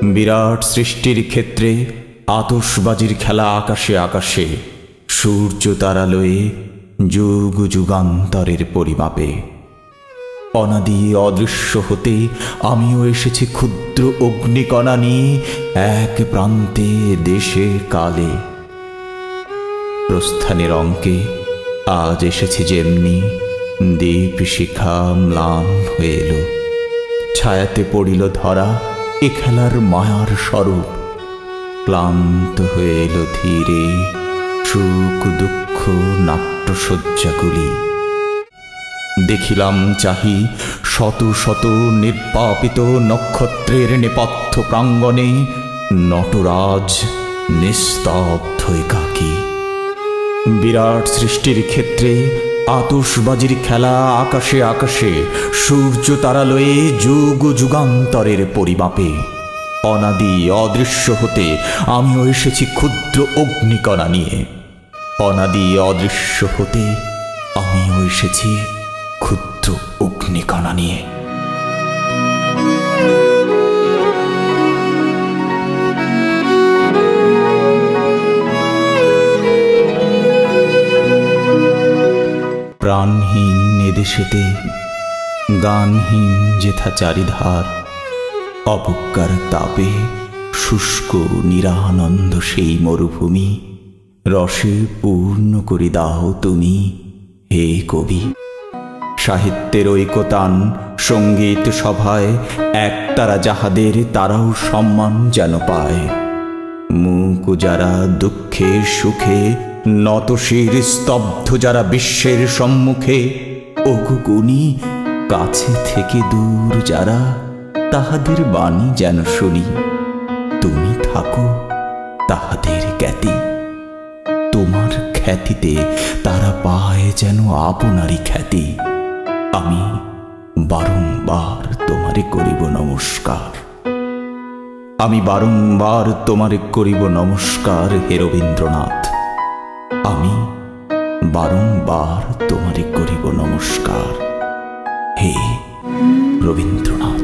বিরাট সৃষ্টির ক্ষেত্রে আতশবাজির খেলা আকাশে আকাশে, সূর্য তারালয়ে যুগ যুগান্তরের পরিমাপে। অনাদি অদৃশ্য হতে আমিও এসেছি ক্ষুদ্র অগ্নিকণা নিয়ে, এক প্রান্তে দেশে কালে। প্রস্থানের অঙ্কে আজ এসেছি যেমনি, দীপ শিখা ম্লান হয়ে এলো। ছায়াতে পড়িল ধরা এ খেলার মায়ার স্বরূপ, ক্লান্ত হয়ে এলো ধীরে সুখ দুঃখ নাট্যসজ্জাগুলি। দেখিলাম চাহি শত শত নির্বাপিত নক্ষত্রের নেপথ্য প্রাঙ্গণে নটরাজ নিস্তব্ধ একাকী। বিরাট সৃষ্টির ক্ষেত্রে আতশবাজির খেলা আকাশে আকাশে, সূর্য তারালয়ে যুগ যুগান্তরের পরিমাপে। অনাদি অদৃশ্য হতে আমিও এসেছি ক্ষুদ্র অগ্নিকণা নিয়ে। অনাদি অদৃশ্য হতে আমিও এসেছি ক্ষুদ্র অগ্নিকণা নিয়ে। প্রাণহীন এদেশেতে গানহীন যেথা চারিধার, অবজ্ঞার তাপে শুষ্ক নিরানন্দ সেই মরুভূমি, রসে পূর্ণ করে দাও তুমি হে কবি। সাহিত্যের ঐকতান সঙ্গীত সভায় একতারা যাহাদের, তারাও সম্মান যেন পায়। মুখ যারা দুঃখে সুখে নতশির স্তব্ধ যারা বিশ্বের সম্মুখে, ওগো গুণী কাছে থেকে দূর যারা, তাহাদের বাণী যেন শুনি। তুমি থাকো তাহাদের জ্ঞাতি, তোমার খ্যাতিতে তারা পায় যেন আপনারই খ্যাতি। আমি বারংবার তোমারে করিব নমস্কার, আমি বারংবার তোমারে করিব নমস্কার হে রবীন্দ্রনাথ। আমি বারংবার তোমারে করিব নমস্কার হে রবীন্দ্রনাথ।